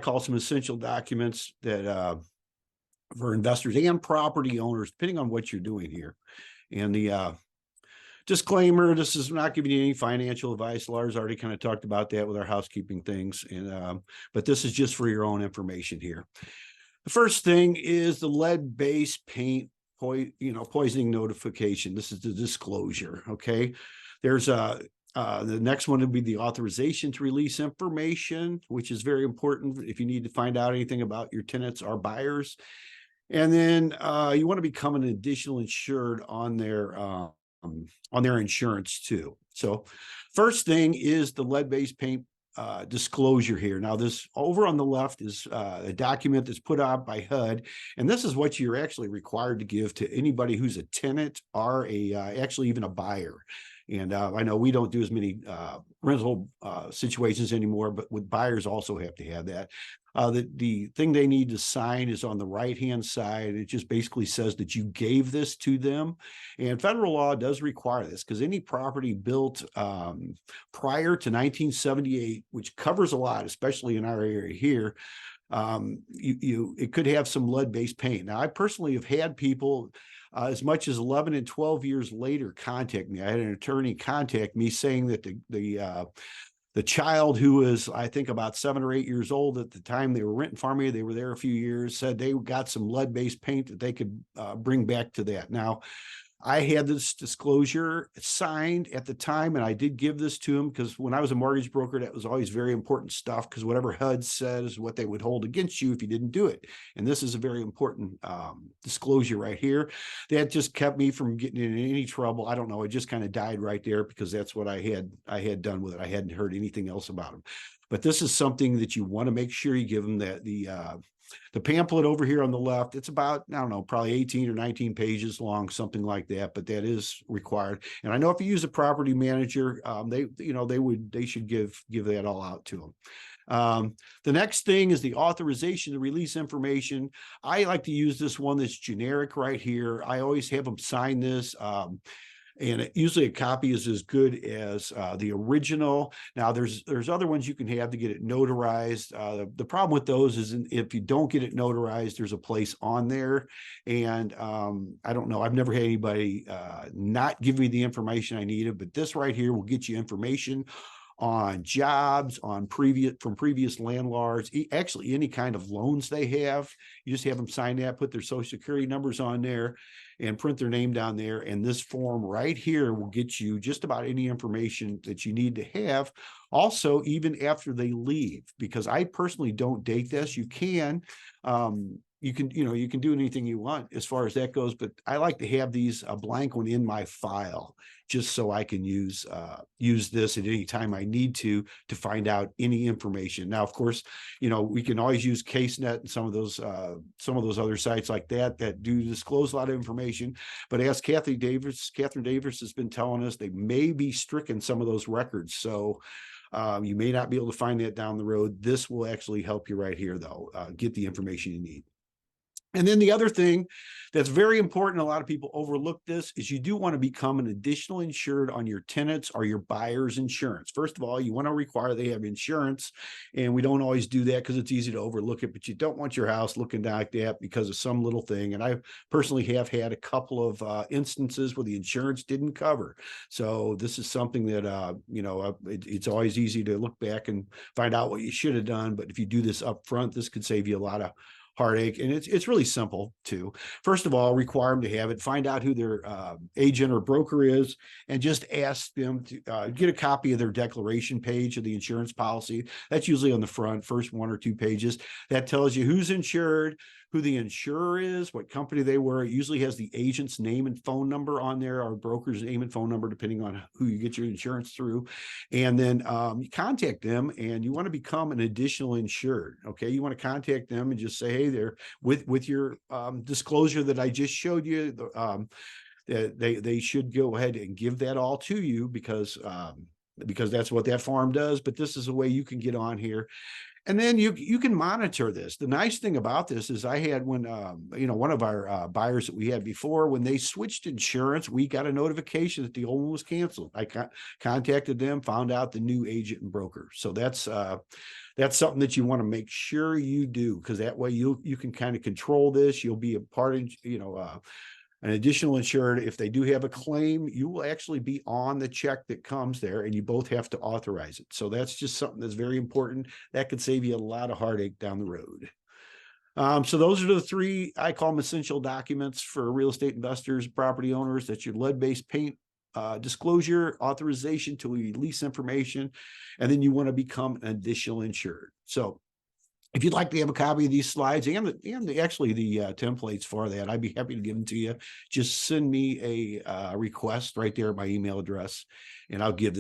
call some essential documents that for investors and property owners, depending on what you're doing here. And the disclaimer, this is not giving you any financial advice. Lars already kind of talked about that with our housekeeping things. And but this is just for your own information here. The first thing is the lead-based paint poisoning notification. This is the disclosure. Okay. There's the next one would be the authorization to release information, which is very important if you need to find out anything about your tenants or buyers. And then you want to become an additional insured on their insurance too. So first thing is the lead-based paint disclosure here. Now this over on the left is a document that's put out by HUD, and this is what you're actually required to give to anybody who's a tenant or actually even a buyer. And I know we don't do as many rental situations anymore, but with buyers also have to have that. The thing they need to sign is on the right-hand side. It just basically says that you gave this to them. And federal law does require this because any property built prior to 1978, which covers a lot, especially in our area here, it could have some lead-based paint. Now, I personally have had people as much as 11 and 12 years later contact me. I had an attorney contact me saying that the child who was, I think, about 7 or 8 years old at the time they were renting from me, they were there a few years, said they got some lead-based paint that they could bring back to that. Now, I had this disclosure signed at the time, and I did give this to him because when I was a mortgage broker, that was always very important stuff because whatever HUD says is what they would hold against you if you didn't do it. And this is a very important disclosure right here. That just kept me from getting in any trouble. I don't know. It just kind of died right there because that's what I had done with it. I hadn't heard anything else about them. But this is something that you want to make sure you give them, that the pamphlet over here on the left, it's about, I don't know, probably 18 or 19 pages long, something like that, but that is required. And I know if you use a property manager, they should give that all out to them. The next thing is the authorization to release information. I like to use this one that's generic right here. I always have them sign this. And usually a copy is as good as the original. Now, there's other ones you can have to get it notarized. The problem with those is if you don't get it notarized, there's a place on there. And I don't know. I've never had anybody not give me the information I needed. But this right here will get you information on jobs, from previous landlords, actually any kind of loans they have. You just have them sign that, put their social security numbers on there, and print their name down there. And this form right here will get you just about any information that you need to have. Also, even after they leave, because I personally don't date this. You can do anything you want as far as that goes, but I like to have these a blank one in my file just so I can use this at any time I need to find out any information. Now, of course, we can always use CaseNet and some of those other sites like that do disclose a lot of information. But as Catherine Davis has been telling us, they may be stricken some of those records. So you may not be able to find that down the road. This will actually help you right here, though. Get the information you need. And then the other thing that's very important, a lot of people overlook this, is you do want to become an additional insured on your tenants or your buyer's insurance. First of all, you want to require they have insurance, and we don't always do that because it's easy to overlook it, but you don't want your house looking like that because of some little thing. And I personally have had a couple of instances where the insurance didn't cover. So this is something that, it's always easy to look back and find out what you should have done. But if you do this up front, this could save you a lot of heartache. And it's really simple too. First of all, require them to have it, find out who their agent or broker is, and just ask them to get a copy of their declaration page of the insurance policy. That's usually on the first 1 or 2 pages. That tells you who's insured, who the insurer is, what company they were. It usually has the agent's name and phone number on there, or broker's name and phone number, depending on who you get your insurance through. And then you contact them, and you want to become an additional insured. Okay, you want to contact them and just say, hey, they're with your disclosure that I just showed you. They should go ahead and give that all to you because that's what that form does. But this is a way you can get on here. And then you can monitor this. The nice thing about this is I had when, one of our buyers that we had before, when they switched insurance, we got a notification that the old one was canceled. I contacted them, found out the new agent and broker. So that's something that you want to make sure you do, because that way you can kind of control this. You'll be a part of, an additional insured. If they do have a claim, you will actually be on the check that comes there, and you both have to authorize it. So that's just something that's very important. That could save you a lot of heartache down the road. So those are the three, I call them essential documents for real estate investors, property owners. That's your lead-based paint disclosure, authorization to release information, and then you want to become an additional insured. So if you'd like to have a copy of these slides and actually the templates for that, I'd be happy to give them to you. Just send me a request right there at my email address, and I'll give them